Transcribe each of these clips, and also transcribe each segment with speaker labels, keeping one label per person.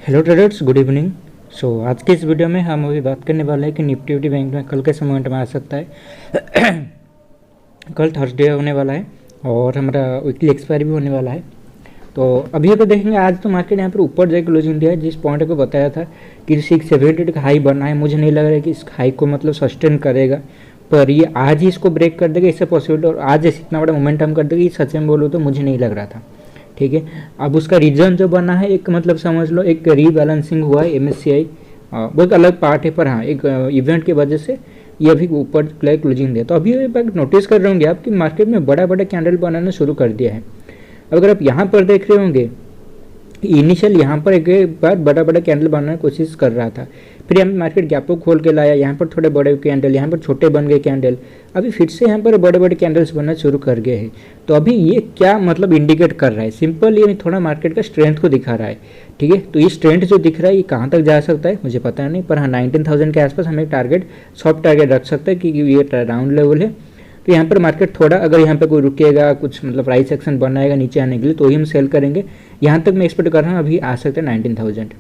Speaker 1: Hello traders, good evening. आज के इस वीडियो में हम अभी बात करने वाले हैं कि निफ्टी बैंक में कल कैसे मोमेंटम आ सकता है। कल थर्सडे होने वाला है और हमारा वीकली एक्सपायरी भी होने वाला है। तो अभी अगर देखेंगे आज तो मार्केट यहाँ पर ऊपर जाकर क्लोजिंग दिया है। जिस पॉइंट को बताया था कि 670 का हाई बना है, मुझे नहीं लग रहा है कि इस हाई को मतलब सस्टेन करेगा, पर ये आज ही इसको ब्रेक कर देगा, इससे पॉसिबिलिटी। और आज ऐसे इतना बड़ा मोमेंटम कर देगा, ये सच में बोलो तो मुझे नहीं लग रहा था। ठीक है, अब उसका रीज़न जो बना है, एक मतलब समझ लो एक रीबैलेंसिंग हुआ है MSCI, वो एक अलग पार्ट है, पर हाँ एक इवेंट की वजह से ये अभी ऊपर क्लोजिंग दिया। तो अभी नोटिस कर रहे होंगे आप कि मार्केट में बड़ा बड़ा कैंडल बनाना शुरू कर दिया है। अगर आप यहाँ पर देख रहे होंगे, इनिशियल यहाँ पर एक बार बड़ा बड़ा कैंडल बनाने की कोशिश कर रहा था, फिर यहाँ मार्केट गैप को खोल के लाया, यहाँ पर थोड़े बड़े कैंडल, यहाँ पर छोटे बन गए कैंडल, अभी फिर से यहाँ पर बड़े बड़े कैंडल्स बनना शुरू कर गए हैं। तो अभी ये क्या मतलब इंडिकेट कर रहा है? सिंपल ये थोड़ा मार्केट का स्ट्रेंथ को दिखा रहा है। ठीक है, तो ये स्ट्रेंथ जो दिख रहा है ये कहाँ तक जा सकता है मुझे पता नहीं, पर हाँ 19,000 के आसपास हमें टारगेट, सॉफ्ट टारगेट रख सकता है क्योंकि ये राउंड लेवल है। तो यहाँ पर मार्केट थोड़ा अगर यहाँ पे कोई रुकेगा, कुछ मतलब प्राइस एक्शन बनाएगा नीचे आने के लिए, तो ही हम सेल करेंगे। यहाँ तक मैं एक्सपेक्ट कर रहा हूँ अभी आ सकता है 19,000।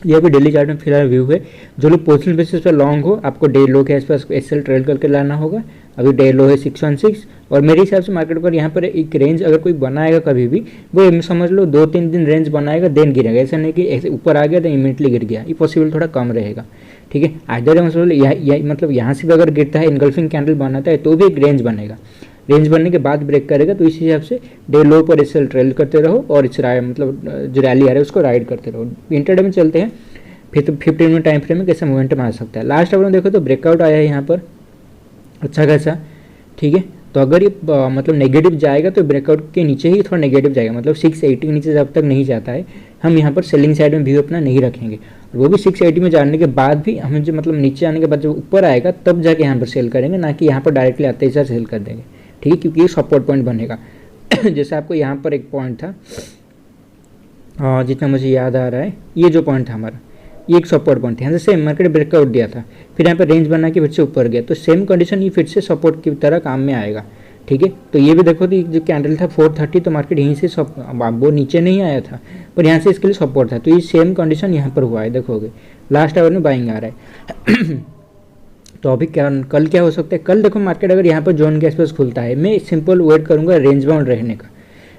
Speaker 1: ये भी डेली चार्ट में फिलहाल व्यू है। जो लोग पोजिशनल बेसिस पे लॉन्ग हो, आपको डे लो के आसपास SL ट्रेड करके लाना होगा। अभी डे लो है 616, और मेरे हिसाब से मार्केट पर यहाँ पर एक रेंज अगर कोई बनाएगा कभी भी, वो समझ लो 2-3 दिन रेंज बनाएगा, देन गिरेगा। ऐसा नहीं कि ऐसे ऊपर आ गया तो इमीडिएटली गिर गया, ये पॉसिबल थोड़ा कम रहेगा। ठीक है, आइदर मतलब यहाँ से भी अगर गिरता है, इनगल्फिंग कैंडल बनाता है, तो भी एक रेंज बनेगा। रेंज बनने के बाद ब्रेक करेगा, तो इस हिसाब से डे लो पर SL ट्रेल करते रहो और इस मतलब जो रैली आ रहा है उसको राइड करते रहो। इंटरडे में चलते हैं, फिर तो 15 मिनट टाइम फ्रेम में कैसे मोमेंटम आ सकता है। लास्ट आवर में देखो तो ब्रेकआउट आया है यहाँ पर अच्छा खासा। ठीक है, तो अगर ये मतलब नेगेटिव जाएगा तो ब्रेकआउट के नीचे ही थोड़ा नेगेटिव जाएगा, मतलब 680 के नीचे जब तक नहीं जाता है हम यहाँ पर सेलिंग साइड में व्यू अपना नहीं रखेंगे। और वो भी 680 में जाने के बाद भी हमें जो मतलब नीचे आने के बाद जब ऊपर आएगा तब जाके यहाँ पर सेल करेंगे, ना कि यहाँ पर डायरेक्टली आते ही सेल कर देंगे। ठीक है, क्योंकि ये सपोर्ट पॉइंट बनेगा। जैसे आपको यहाँ पर एक पॉइंट था, जितना मुझे याद आ रहा है, ये जो पॉइंट था हमारा, ये एक सपोर्ट पॉइंट था। यहाँ से सेम मार्केट ब्रेकआउट दिया था, फिर यहाँ पर रेंज बना के फिर से ऊपर गया, तो सेम कंडीशन ये फिर से सपोर्ट की तरह काम में आएगा। ठीक है, तो ये भी देखो तो जो कैंडल था 430, तो मार्केट यहीं से वो नीचे नहीं आया था, पर यहाँ से इसके लिए सपोर्ट था। तो ये सेम कंडीशन यहाँ पर हुआ है, देखोगे लास्ट आवर में बाइंग आ रहा है। तो अभी कल क्या हो सकता है? कल देखो मार्केट अगर यहाँ पर जोन के आसपास खुलता है, मैं सिंपल वेट करूँगा रेंज बाउंड रहने का।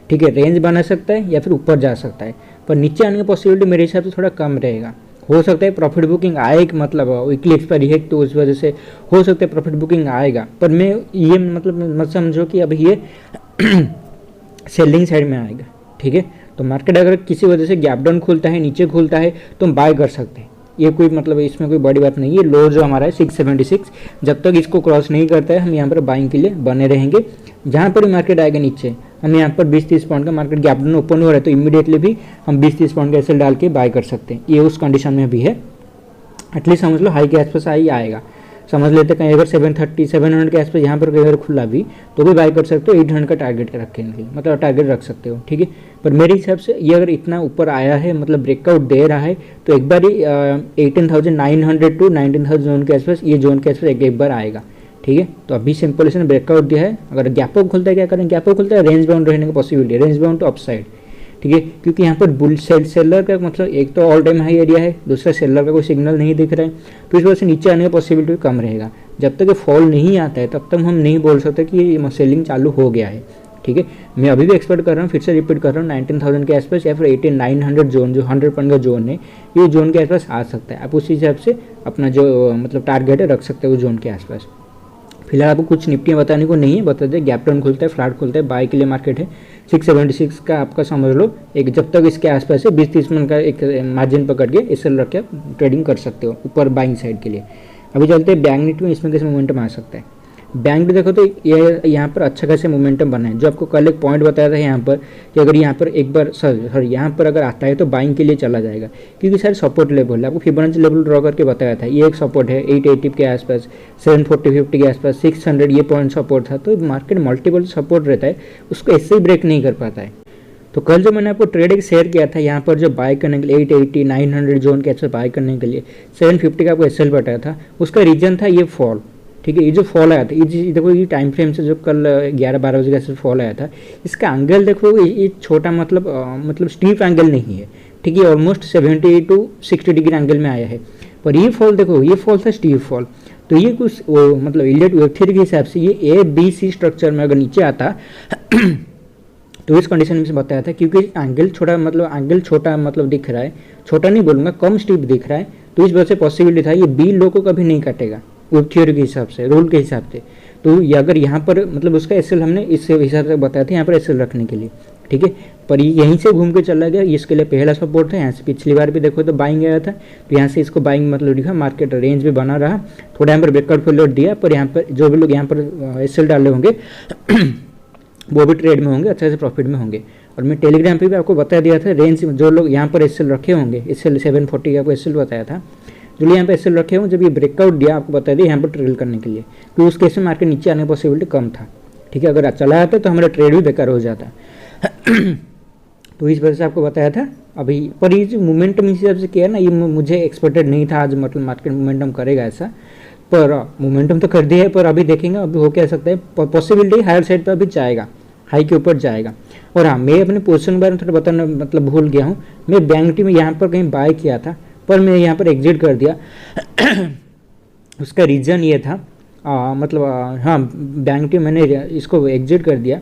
Speaker 1: ठीक है, रेंज बना सकता है या फिर ऊपर जा सकता है, पर नीचे आने की पॉसिबिलिटी मेरे हिसाब से थोड़ा कम रहेगा। हो सकता है प्रॉफिट बुकिंग आए, मतलब वीकली एक्सपायरी है तो उस वजह से हो सकता है प्रॉफिट बुकिंग आएगा, पर मैं ये मतलब मत समझो कि अभी ये सेलिंग साइड में आएगा। ठीक है, तो मार्केट अगर किसी वजह से गैप डाउन खुलता है, नीचे खुलता है, तो हम बाय कर सकते हैं। ये कोई मतलब इसमें कोई बड़ी बात नहीं है। लो जो हमारा है 676, जब तक इसको क्रॉस नहीं करता है हम यहाँ पर बाइंग के लिए बने रहेंगे। जहाँ पर भी मार्केट आएगा नीचे, हम यहाँ पर 20-30 पॉइंट का मार्केट गैप डाउन ओपन हो रहा है, तो इमीडिएटली भी हम 20-30 पॉइंट का SL डाल के बाय कर सकते हैं। ये उस कंडीशन में भी है, एटलीस्ट समझ लो हाई के आसपास आई आएगा। समझ लेते कहीं अगर 700 के आसपास यहाँ पर कहीं अगर खुला भी तो भी बाय कर सकते हो। 800 का टारगेट रखेंगे, मतलब टारगेट रख सकते हो। ठीक है, पर मेरे हिसाब से ये अगर इतना ऊपर आया है, मतलब ब्रेकआउट दे रहा है, तो एक बार ही 18,900 टू 19,000 जोन के आसपास, ये जोन के आसपास एक बार आएगा। ठीक है, तो अभी सिंपल इसने ब्रेकआउट दिया है। अगर गैप अप खुलता है, क्या करें? गैप अप खुलता है, रेंज बाउंड रहने की पॉसिबिलिटी है, रेंज बाउंड टू अपसाइड। ठीक है, क्योंकि यहाँ पर बुल सेलर का मतलब एक तो ऑल टाइम हाई एरिया है, दूसरा सेलर का कोई सिग्नल नहीं दिख रहा है, तो इस वजह से नीचे आने का पॉसिबिलिटी कम रहेगा। जब तक ये फॉल नहीं आता है तब तक हम नहीं बोल सकते कि ये सेलिंग चालू हो गया है। ठीक है, मैं अभी भी एक्सपेक्ट कर रहा हूँ, फिर से रिपीट कर रहा हूँ, 19,000 के आसपास या फिर 18,900 जोन, जो 100 पॉइंट का जोन है, ये जोन के आसपास आ सकता है। आप उसी हिसाब से अपना जो मतलब टारगेट है रख सकते हो जोन के आसपास। फिलहाल आपको कुछ निफ्टियाँ बताने को नहीं है, बता दें गैप डाउन खुलता है, फ्लैट खुलता है, बाय के लिए मार्केट है 676 का, आपका समझ लो एक जब तक इसके आसपास है 20-30 मिनट का एक मार्जिन पकड़ के SL रख के आप ट्रेडिंग कर सकते हो ऊपर बाइंग साइड के लिए। अभी चलते हैं बैंक निफ्टी में, इसमें कैसे मोमेंटम आ सकता है। बैंक भी देखो तो ये यहाँ पर अच्छा खासा मोमेंटम बना है। जो आपको कल एक पॉइंट बताया था यहाँ पर कि अगर यहाँ पर एक बार सर यहाँ पर अगर आता है तो बाइंग के लिए चला जाएगा, क्योंकि सर सपोर्ट लेवल है। आपको फिबोनाची लेवल ड्रॉ करके बताया था, ये एक सपोर्ट है 880 के आसपास, 740-50 के आसपास, 600 ये पॉइंट सपोर्ट था। तो मार्केट मल्टीपल सपोर्ट रहता है, उसको ऐसे ही ब्रेक नहीं कर पाता है। तो कल जो मैंने आपको ट्रेड एक शेयर किया था यहाँ पर जो बाय करने के लिए 880-900 जोन के आसपास बाय करने के लिए 750 का आपको SL बताया था, उसका रीजन था ये फॉल। ठीक है। ये जो फॉल आया था, ये देखो ये टाइम फ्रेम से जो कल 11-12 बजे का फॉल आया था, इसका एंगल देखो ये छोटा मतलब स्टीप एंगल नहीं है, ठीक है। ऑलमोस्ट 70 to 60 डिग्री एंगल में आया है, पर ये फॉल देखो ये फॉल था स्टीप फॉल। तो ये कुछ मतलब इलियट वेव थ्योरी के हिसाब से ये ABC स्ट्रक्चर में अगर नीचे आता तो इस कंडीशन में से बताया था, क्योंकि एंगल छोटा मतलब दिख रहा है, छोटा नहीं बोलूँगा, कम स्टीप दिख रहा है, तो इस वजह से पॉसिबिलिटी था ये B लो को कभी नहीं काटेगा वेव थ्योरी के हिसाब से, रूल के हिसाब से। तो ये अगर यहाँ पर मतलब उसका SL हमने इस हिसाब से बताया था यहाँ पर SL रखने के लिए, ठीक है। पर यहीं से घूम के चला गया, इसके लिए पहला सपोर्ट था, यहाँ से पिछली बार भी देखो तो बाइंग आया था, तो यहाँ से इसको बाइंग मतलब दिखा, मार्केट रेंज भी बना रहा, थोड़ा यहाँ पर ब्रेकआउट फेलियर दिया, पर यहाँ पर जो भी लोग यहाँ पर SL डाले होंगे वो भी ट्रेड में होंगे, अच्छे से प्रॉफिट में होंगे। और मैं टेलीग्राम पे भी आपको बता दिया था रेंज जो लोग यहाँ पर SL रखे होंगे, SL 740 का आपको SL बताया था, जो लोग यहाँ पर SL रखे होंगे, जब ये ब्रेकआउट दिया आपको बता दिया यहाँ पर ट्रेड करने के लिए, क्योंकि उस केस में मार्केट नीचे आने की पॉसिबिलिटी कम था, ठीक है। अगर चला आता तो हमारा ट्रेड भी बेकार हो जाता तो इस वजह से आपको बताया था अभी। पर ये जो मोमेंटम इस हिसाब से किया ना, ये मुझे एक्सपेक्टेड नहीं था आज मतलब मार्केट मोमेंटम करेगा ऐसा, पर मोमेंटम तो कर दिया है। पर अभी देखेंगे अभी हो क्या सकता है, पॉसिबिलिटी हायर साइड पर अभी जाएगा, हाई के ऊपर जाएगा। और हाँ, मैं अपने पोजीशन के बारे में थोड़ा बताना मतलब भूल गया हूँ, मैं बैंक निफ्टी में यहाँ पर कहीं बाय किया था, पर मैं यहाँ पर एग्जिट कर दिया उसका रीज़न ये था हाँ, बैंक निफ्टी मैंने इसको एग्जिट कर दिया,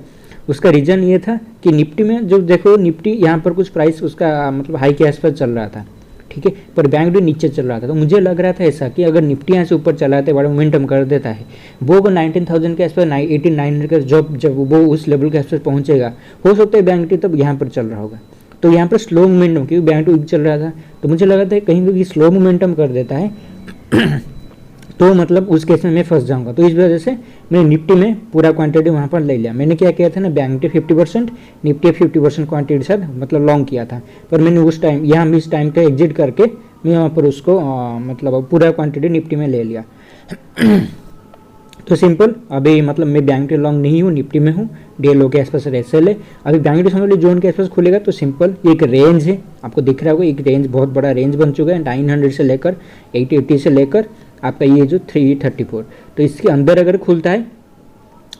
Speaker 1: उसका रीज़न ये था कि निफ्टी में जो देखो निफ्टी यहाँ पर कुछ प्राइस उसका मतलब हाई के आसपास चल रहा था, ठीक है, पर बैंक निफ्टी नीचे चल रहा था। तो मुझे लग रहा था ऐसा कि अगर निफ्टी यहाँ से ऊपर चला है बड़ा मोमेंटम कर देता है, वो अगर 19,000 के आसपास 18,900 के जब वो उस लेवल के आसपास पहुँचेगा, हो सकता है बैंक निफ्टी तब यहाँ पर चल रहा होगा। तो यहाँ पर स्लो मोमेंटम, क्योंकि बैंक निफ्टी चल रहा था, तो मुझे लगा था कहीं भी स्लो मोमेंटम कर देता है तो मतलब उस केस में मैं फंस जाऊंगा। तो इस वजह से मैंने निफ्टी में पूरा क्वांटिटी वहाँ पर ले लिया। मैंने क्या किया था ना, बैंक निफ्टी 50%, निफ्टी 50% क्वांटिटी साथ मतलब लॉन्ग किया था, पर मैंने उस टाइम यहाँ इस टाइम का एग्जिट करके मैं वहाँ पर उसको मतलब पूरा क्वांटिटी निफ्टी में ले लिया तो सिंपल अभी मतलब मैं बैंक निफ्टी लॉन्ग नहीं हूँ, निफ्टी में हूँ, DLO के आसपास SL है। अभी बैंक निफ्टी समझ लो जोन के आसपास खुलेगा तो सिंपल ये एक रेंज है, आपको दिख रहा होगा, एक रेंज बहुत बड़ा रेंज बन चुका है, 900 से लेकर 880 से लेकर आपका ये जो 334, तो इसके अंदर अगर खुलता है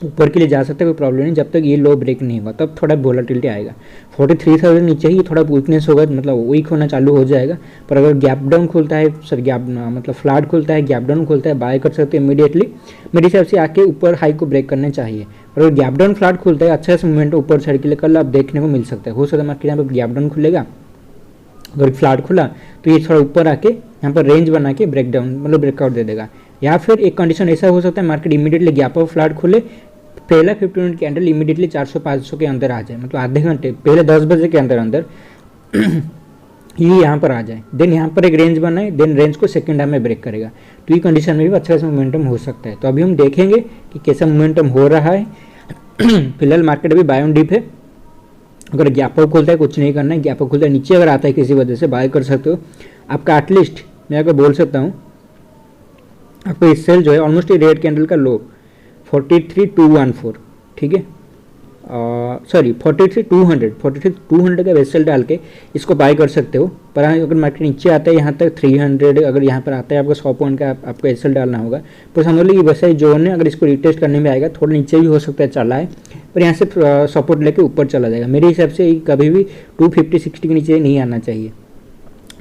Speaker 1: ऊपर के लिए जा सकता है, कोई प्रॉब्लम नहीं, जब तक ये लो ब्रेक नहीं होगा तब थोड़ा वोलेटिलिटी आएगा। 43,000 नीचे ही थोड़ा वीकनेस होगा, मतलब वीक होना चालू हो जाएगा। पर अगर गैप डाउन खुलता है, गैप मतलब फ्लैट खुलता है, गैप डाउन खुलता है, बाय कर सकते हैं इमीडिएटली, मेरे हिसाब से आके ऊपर हाई को ब्रेक करने चाहिए। पर अगर गैप डाउन फ्लैट खुलता है, अच्छा सा मूवमेंट ऊपर साइड के लिए कल आप देखने को मिल सकता है, हो सकता है मार्केट यहाँ पर गैप डाउन खुलेगा, अगर फ्लैट खुला तो ये थोड़ा ऊपर आके यहाँ पर रेंज बना के ब्रेक डाउन मतलब ब्रेकआउट दे देगा। या फिर एक कंडीशन ऐसा हो सकता है market immediately gap up flat खुले, पहला 50 मिनट कैंडल इमीडिएटली 400-500 के अंदर आ जाए, मतलब आधे घंटे पहले 10 बजे के अंदर ये यहाँ पर आ जाए, देन यहाँ पर एक रेंज बनाए, देन रेंज को सेकंड हाफ में ब्रेक करेगा, तो ये कंडीशन में भी अच्छा सा मोमेंटम हो सकता है। तो अभी हम देखेंगे कि कैसा मोमेंटम हो रहा है फिलहाल मार्केट अभी बाय ऑन डिप है, अगर गैप अप खुलता है कुछ नहीं करना है, गैप अप खुलता है नीचे अगर आता है किसी वजह से बाय कर सकते हो। आपका एटलीस्ट मैं अगर बोल सकता हूँ आपको इस सेल जो है ऑलमोस्ट ये रेड कैंडल का लो 43,214, ठीक है, सॉरी 43,200 का वेसल डाल के इसको बाय कर सकते हो। पर अगर मार्केट नीचे आता है यहाँ तक 300, अगर यहाँ पर आता है आपका 100 पॉइंट का आपको एसएल डालना होगा। पर समझ लो ये वैसा ही जोन है, अगर इसको रिटेस्ट करने में आएगा थोड़ा नीचे भी हो सकता है चला है, पर यहाँ से सपोर्ट लेके ऊपर चला जाएगा। मेरे हिसाब से कभी भी 250-60 के नीचे नहीं आना चाहिए,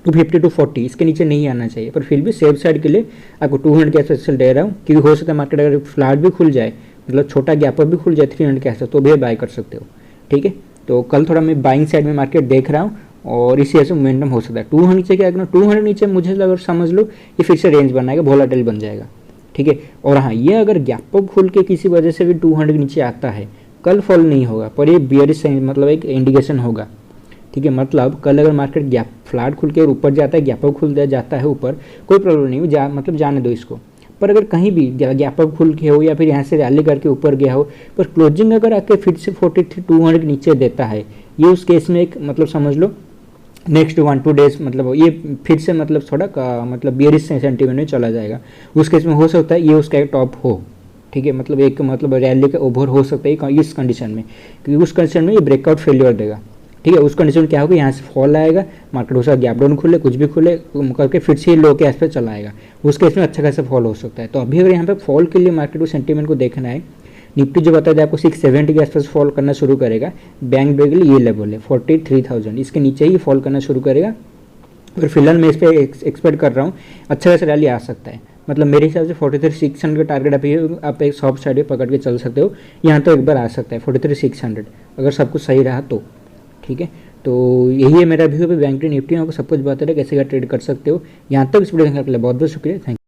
Speaker 1: 250-40 इसके नीचे नहीं आना चाहिए। पर फिर भी सेफ साइड के लिए आपको 200 के आसपास दे रहा हूँ, क्योंकि हो सकता है मार्केट अगर फ्लैट भी खुल जाए, मतलब छोटा गैप अप भी खुल जाए 300 के आसपास, तो भी बाय कर सकते हो, ठीक है। तो कल थोड़ा मैं बाइंग साइड में मार्केट देख रहा हूँ और इसी वजह से मोमेंटम हो सकता है। 200 नीचे क्या करना, 200 नीचे मुझे अगर समझ लो ये फिर से रेंज बनाएगा, वोलेटाइल बन जाएगा, ठीक है। और हाँ, ये अगर गैप अप खुल के किसी वजह से भी 200 के नीचे आता है, कल फॉल नहीं होगा, पर ये बियरिश मतलब एक इंडिकेशन होगा, ठीक है। मतलब कल अगर मार्केट गैप फ्लैट खुल के ऊपर जाता है, गैप अप खुल जाता है ऊपर, कोई प्रॉब्लम नहीं, मतलब जाने दो इसको। पर अगर कहीं भी गैप अप खुल के हो या फिर यहाँ से रैली करके ऊपर गया हो, पर क्लोजिंग अगर आके फिर से 43,200 के नीचे देता है, ये उस केस में एक मतलब समझ लो नेक्स्ट 1-2 डेज मतलब ये फिर से मतलब थोड़ा मतलब बियरिश सेंटिमेंट में चला जाएगा। उस केस में हो सकता है ये उसका एक टॉप हो, ठीक है, मतलब एक मतलब रैली का ओवर हो सकता है इस कंडीशन में, क्योंकि उस कंडीशन में ये ब्रेकआउट फेलियर देगा, ठीक है। उस कंडीशन में क्या होगा, यहाँ से फॉल आएगा, मार्केट हो सकता है गैप डाउन खुले, कुछ भी खुले करके फिर से लो के आसपास चला आएगा, उस केस में अच्छा खासा फॉल हो सकता है। तो अभी अगर यहाँ पे फॉल के लिए मार्केट को सेंटीमेंट को देखना है, निफ्टी जो बता दें आपको 670 के आसपास फॉल करना शुरू करेगा, बैंक ब्रेक के लिए ये लेवल है 43,000, इसके नीचे ही फॉल करना शुरू करेगा। और फिलहाल मैं इस पर एक्सपेक्ट कर रहा हूँ अच्छा खासा रैली आ सकता है, मतलब मेरे हिसाब से 43,600 का टारगेट आप एक सॉफ्ट साइड पे पकड़ के चल सकते हो, यहाँ तो एक बार आ सकता है 43,600 अगर सब कुछ सही रहा तो, ठीक है। तो यही है मेरा व्यू है बैंक निफ्टी में, आपको सब कुछ बता रहे कैसे क्या ट्रेड कर सकते हो। यहाँ तक इस वीडियो देखने के लिए बहुत बहुत शुक्रिया, थैंक यू।